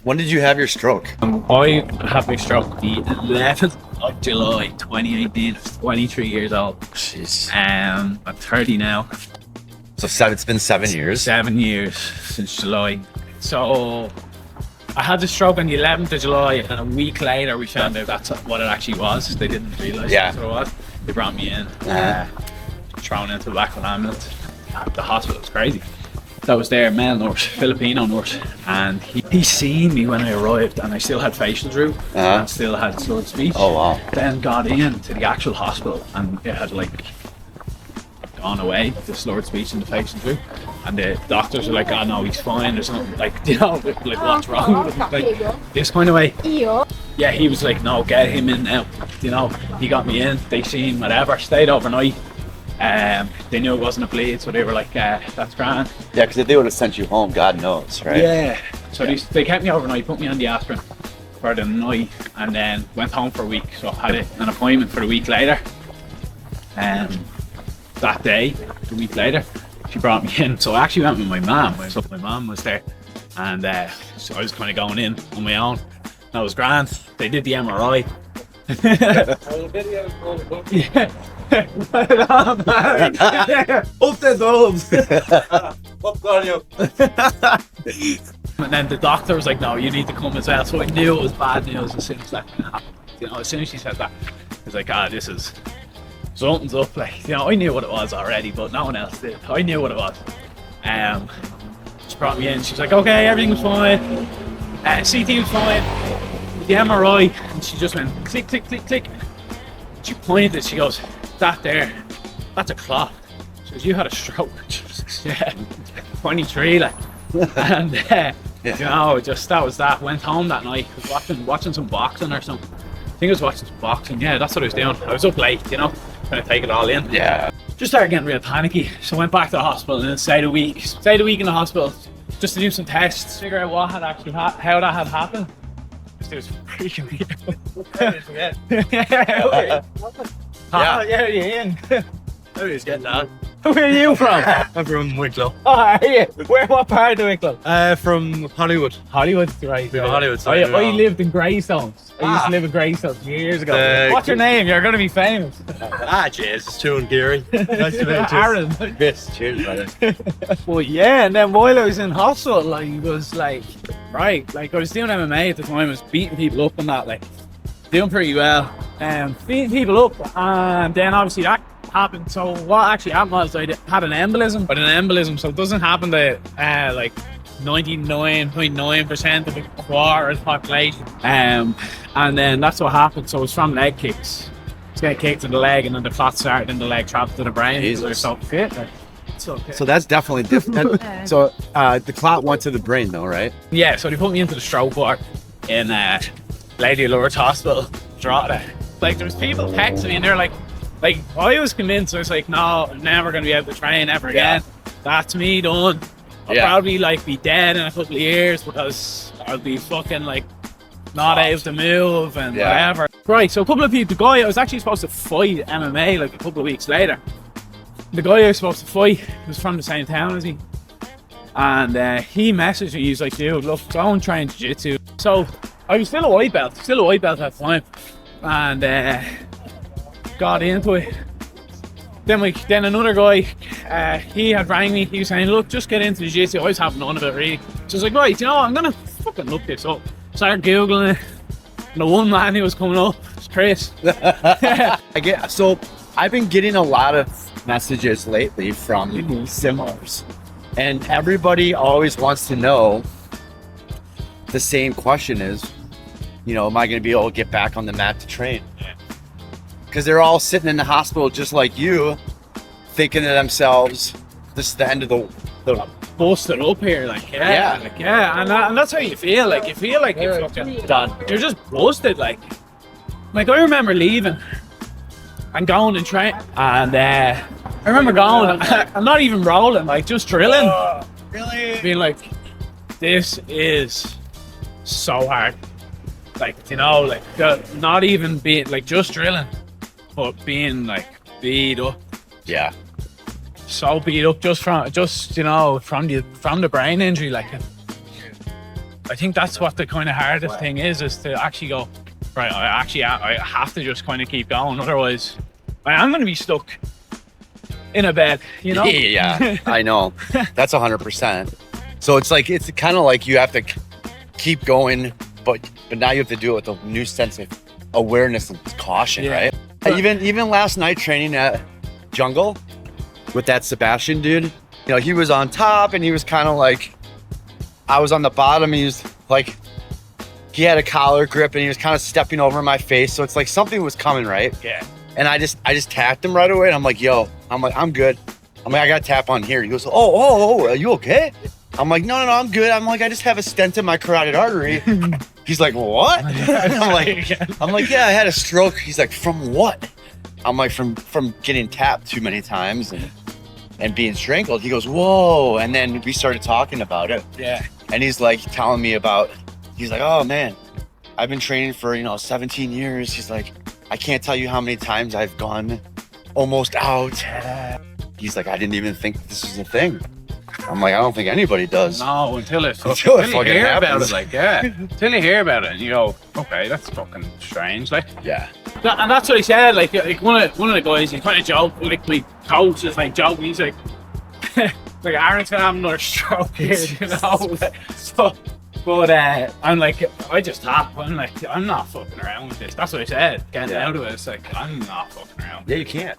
When did you have your stroke? I had my stroke the 11th of July 2018. 23 years old. Jeez. I'm 30 now. So it's been 7 years. 7 years since July. So I had the stroke on the 11th of July, and a week later we found out that's what it actually was. They didn't realise that's what it was. They brought me in, thrown into the back of an ambulance. The hospital was crazy. That was their male nurse, Filipino nurse, and he seen me when I arrived, and I still had facial droop and still had slurred speech. Oh wow. Then got in to the actual hospital, and it had like gone away, the slurred speech and the facial droop. And the doctors were like, oh no, he's fine, there's nothing, like, you know, like what's wrong with him? Like, this kind of way. Yeah, he was like, no, get him in now. You know, he got me in, they seen whatever, stayed overnight. They knew it wasn't a bleed, so they were like, that's grand. Yeah, because if they would have sent you home, God knows, right? Yeah. So they kept me overnight, put me on the aspirin for the night, and then went home for a week. So I had an appointment for a week later. That day, a week later, she brought me in. So I actually went with my mum. So my mum was there, and so I was kind of going in on my own. That was grand. They did the MRI. Yeah. Up the dogs. Up on you. And then the doctor was like, no, you need to come as well. So I knew it was bad news as soon as that happened. You know, as soon as she said that, I was like, this is something's up. Like, you know, I knew what it was already, but no one else did. I knew what it was. She brought me in. She was like, okay, everything was fine. CT was fine. The MRI, and she just went click, click, click, click. She pointed. She goes, that there, that's a clot. She goes, you had a stroke. Yeah, 23, like. And you know, just that was that. Went home that night. Was watching some boxing or something. I think I was watching some boxing. Yeah, that's what I was doing. I was up late, you know, trying to take it all in. Yeah. Just started getting real panicky. So I went back to the hospital and then stayed a week in the hospital just to do some tests, figure out what had actually how that had happened. It was freaking me out. Yeah, you're in. How is getting that? Where are you from? I'm from Wicklow. Oh, are you? What part of Wicklow? From Hollywood. Hollywood, right. We're Hollywood. I lived in Greystones. I used to live in Greystones years ago. What's your name? You're going to be famous. Jeez, it's Stu and Geary. Nice to meet you. Aaron. Yes, cheers, brother. Well, yeah, and then while I was in hospital, I was like, right, like I was doing MMA at the time, I was beating people up and that, like, doing pretty well, beating people up, and then obviously that happened. So what actually happened was I had an embolism, so it doesn't happen to like 99.9% of the quarter of the population, and then that's what happened. So it was from leg kicks. It's getting kicked in the leg, and then the clot started in the leg, trapped to the brain. They're so fit. Okay. So that's definitely different. So the clot went to the brain though, right? Yeah, so they put me into the stroke ward in Lady Lourdes Hospital, Drogheda. Like, there was people texting me and they're like I was convinced. I was like, no, I'm never going to be able to train ever again. That's me done. I'll probably like be dead in a couple of years because I'll be fucking like not able to move and whatever. Right, so a couple of people, the guy I was actually supposed to fight MMA like a couple of weeks later. The guy I was supposed to fight was from the same town as me. And he messaged me, he was like, dude, look, go and train jiu-jitsu. So I was still a white belt at the time. And got into it. Then another guy, he had rang me, he was saying, look, just get into the jiu-jitsu. I was having none of it really. So I was like, right, you know what, I'm gonna fucking look this up. Started Googling it. And the one man who was coming up was Chris. So I've been getting a lot of messages lately from similars, and everybody always wants to know the same question is, you know, am I going to be able to get back on the mat to train? Because they're all sitting in the hospital just like you, thinking to themselves, this is the end of the busted up here, and that's how you feel. Like, you feel like you're fucking done. You're just busted. Like I remember leaving and going and train, and I remember going. I'm not even rolling, like just drilling. Really? Being like, this is so hard. Like, you know, like not even being like just drilling, but being like beat up. Yeah. So beat up just from the brain injury, like I think that's what the kind of hardest thing is to actually go, right, I have to just kind of keep going. Otherwise, I'm going to be stuck in a bed, you know? Yeah, I know. That's 100%. So it's kind of like you have to keep going, but now you have to do it with a new sense of awareness and caution, right? Even last night training at Jungle with that Sebastian dude, you know, he was on top and he was kind of like, I was on the bottom. He was like, he had a collar grip and he was kind of stepping over my face. So it's like something was coming, right? Yeah. And I just tapped him right away. And I'm like, yo, I'm good. I'm like, I got to tap on here. He goes, oh, are you okay? I'm like, no, I'm good. I'm like, I just have a stent in my carotid artery. He's like, what? I'm like, yeah, I had a stroke. He's like, from what? I'm like, from getting tapped too many times and being strangled. He goes, whoa. And then we started talking about it. Yeah. And he's like telling me he's like, oh man, I've been training for, 17 years. He's like, I can't tell you how many times I've gone almost out. He's like, I didn't even think this was a thing. I'm like, I don't think anybody does. No, until you fucking hear happens. about it, like, yeah. Until you hear about it and you go, okay, that's fucking strange. Like, Yeah. and that's what he said. Like one of the guys, he kind of joked, like my coach is like joking. He's like, like Aaron's gonna have another stroke here, you know. So, but I'm like, I just tap. I'm like, I'm not fucking around with this. That's what I said. Getting out of it, it's like, I'm not fucking around. Yeah, you can't.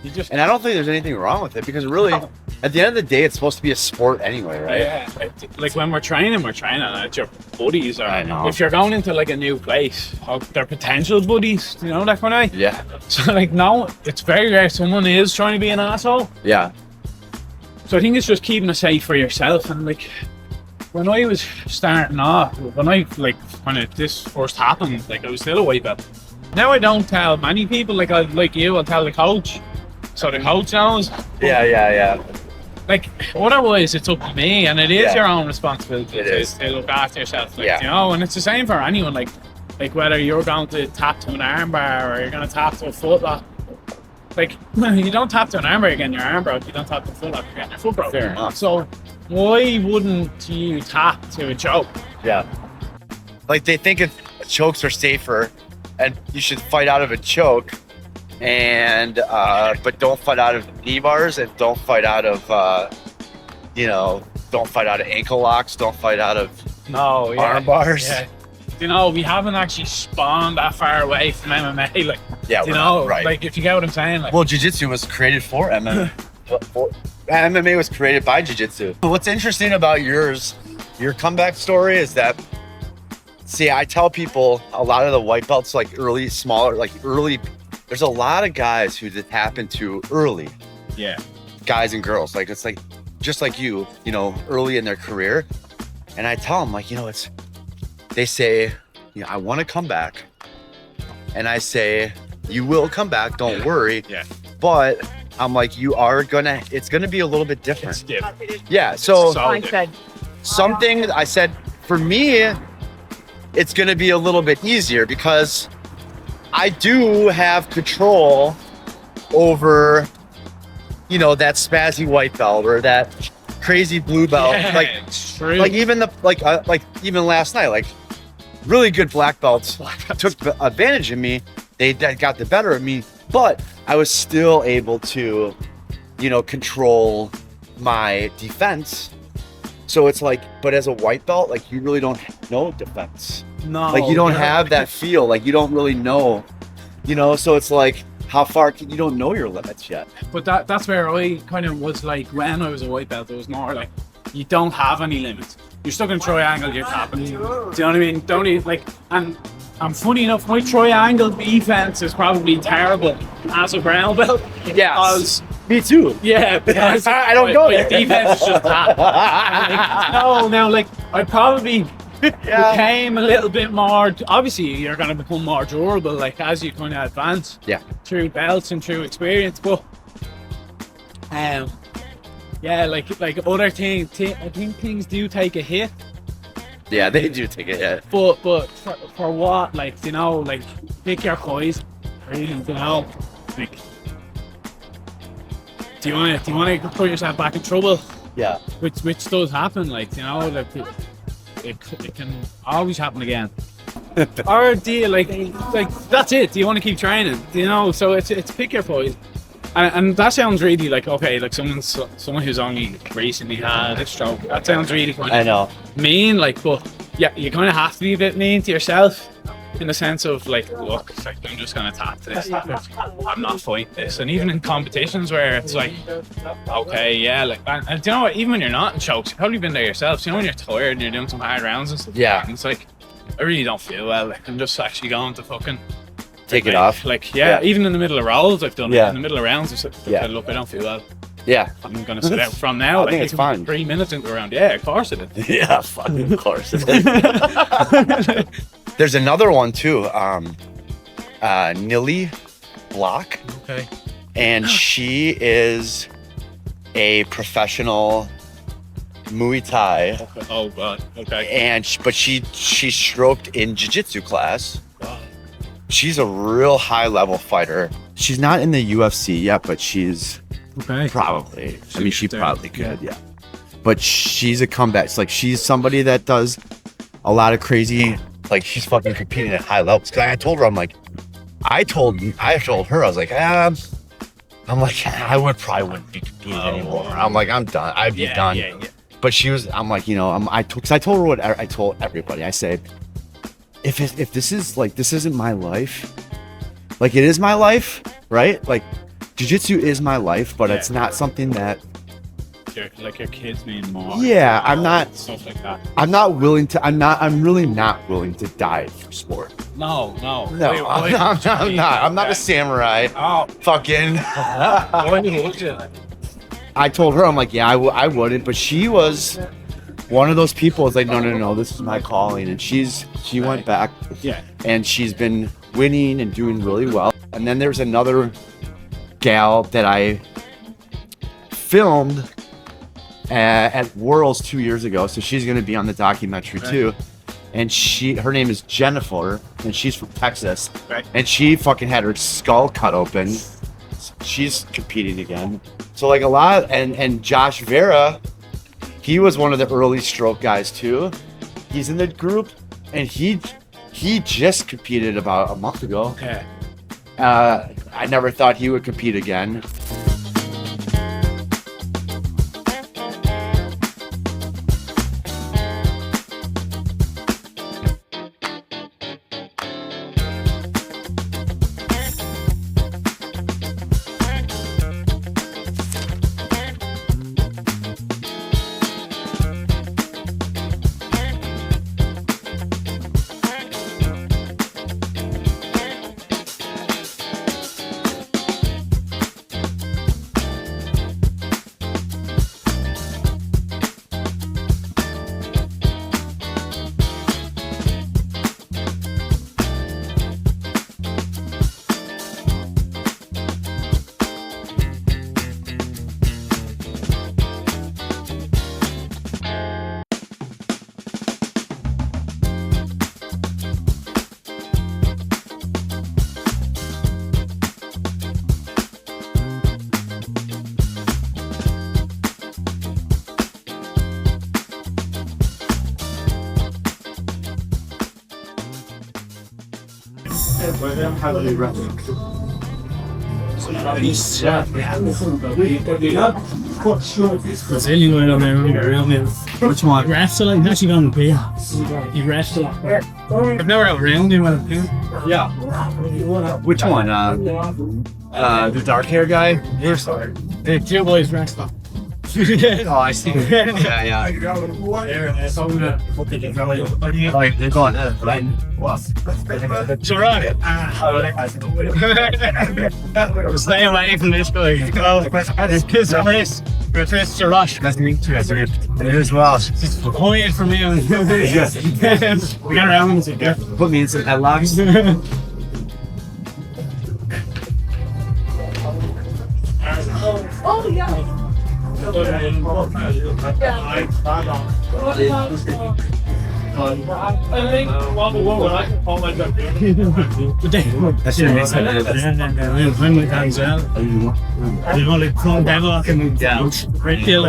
You just, And I don't think there's anything wrong with it because really, at the end of the day, it's supposed to be a sport anyway, right? yeah. Like when we're training at your buddies, or I know. if you're going into like a new place, they're potential buddies, you know, that kind of way. Yeah. So like, no, it's very rare someone is trying to be an asshole. Yeah. So I think it's just keeping it safe for yourself. And like, when I was starting off, when I like when this first happened, like I was still a white belt. Now I don't tell many people, like I'll tell the coach, so the coach knows. Yeah. Like otherwise, it's up to me, and it is your own responsibility It is. to look after yourself. Like, Yeah. you know, and it's the same for anyone. Like whether you're going to tap to an armbar or you're going to tap to a footlock. Like, you don't tap to an armbar, you're getting your arm broke. You don't tap to a footlock, you're getting your foot broke. Fair enough. So why wouldn't you tap to a choke? Yeah. Like they think chokes are safer and you should fight out of a choke and but don't fight out of knee bars and don't fight out of don't fight out of ankle locks, don't fight out of arm bars. Yeah. You know, we haven't actually spawned that far away from MMA. Like, Yeah, you know, right. like if you get what I'm saying. Like, Well, jiu-jitsu was created for MMA. MMA was created by jiu-jitsu. What's interesting about your comeback story is that, see, I tell people a lot of the white belts, like there's a lot of guys who just happen to early, yeah. guys and girls. Like, it's like, just like you know, early in their career. And I tell them, like, they say, I want to come back. And I say, you will come back, don't worry. Yeah. But I'm like, it's gonna be a little bit different. It's different. Yeah, so different. something I said, for me, it's gonna be a little bit easier because I do have control over, that spazzy white belt or that crazy blue belt. Yeah, like, it's true. like even even last night, like really good black belts took advantage of me. They got the better of me, but I was still able to, control my defense. So it's like, but as a white belt, like you really don't know defense. No. Like you don't have that feel. Like you don't really know, so it's like, how far you don't know your limits yet. But that's where I kind of was like, when I was a white belt, it was more like, you don't have any limits. You're stuck in triangle, you're tapping. Do you know what I mean? Don't even, like, and funny enough, my triangle defense is probably terrible as a brown belt. Yeah. Because, Me too. yeah, because I don't go my there. defense is just tap. Like, I probably became a little bit more, obviously you're going to become more durable, like, as you kind of advance. Yeah. Through belts and through experience, but like other things, I think things do take a hit, Yeah, they do take it. Yeah. but for what, like, like pick your poison, really, like, do you want to put yourself back in trouble, Yeah. which does happen, like, like it can always happen again. Or do you like that's it? Do you want to keep training? You know, so it's pick your poison. And that sounds really like, okay, like someone who's only recently had a stroke. That sounds really kind of I know. mean, like, but yeah, you kind of have to be a bit mean to yourself in the sense of like, look, it's like, I'm just gonna tap this. I'm not fighting this. And even in competitions where it's like, okay, yeah, like, and do you know what? Even when you're not in chokes, you've probably been there yourself. You know, when you're tired and you're doing some hard rounds and stuff. Yeah. And it's like, I really don't feel well. Like, I'm just actually going to fucking Take it off. Like, yeah, even in the middle of rolls, I've done it. Yeah. In the middle of rounds, I've said, Yeah. look, I don't feel well. Yeah. I'm going to sit out from now. I think it's fine. 3 minutes into the round. Yeah, of course it is. Yeah, fucking of course. There's another one too. Nilly Block. Okay. And she is a professional Muay Thai. Okay. Oh, God. Okay. And she stroked in jiu-jitsu class. Wow. She's a real high level fighter. She's not in the UFC yet, but she's Okay. probably. I mean, she there. probably could, yeah. But she's a comeback. It's like she's somebody that does a lot of crazy. Like she's fucking competing at high levels. Cause I told her, I told her, I was like, I wouldn't be competing anymore. I'm like, I'm done. I'd be done. Yeah. But she was, I'm like, you know, cause I told her what I told everybody. I said, if this is like, this isn't my life, like it is my life, right? Like jiu-jitsu is my life, but it's not something that, Like your kids mean more. yeah, I'm not, Stuff like that. I'm really not willing to die for sport. No. No, Wait, I'm not. I'm not a samurai. Oh. Fucking. Why would you? I told her, I'm like, yeah, I wouldn't, but she was one of those people. Is like, no, this is my calling, and she went back, Yeah. and she's been winning and doing really well. And then there's another gal that I filmed at Worlds 2 years ago, so she's going to be on the documentary too. And her name is Jennifer, and she's from Texas. Right. And she fucking had her skull cut open. She's competing again. So like a lot, and Josh Vera, he was one of the early stroke guys too. He's in the group, and he just competed about a month ago. Okay. I never thought he would compete again. Brazilian going on there, real name. Which one? Wrestling. Actually going to pay. He wrestled. I've never outrailed him with a pin. Yeah. Which one? The dark hair guy? The two boys wrestling. Oh, I see. Yeah. Like they're going. It's alright. Stay away from this guy. It's a race. It's a rush. Nice to meet you. It is well. It's quiet for me. We got around together. Put me in some headlocks. Oh yeah. think I can call myself. That's I'm with hands out. They've only thrown down like him down. Great deal.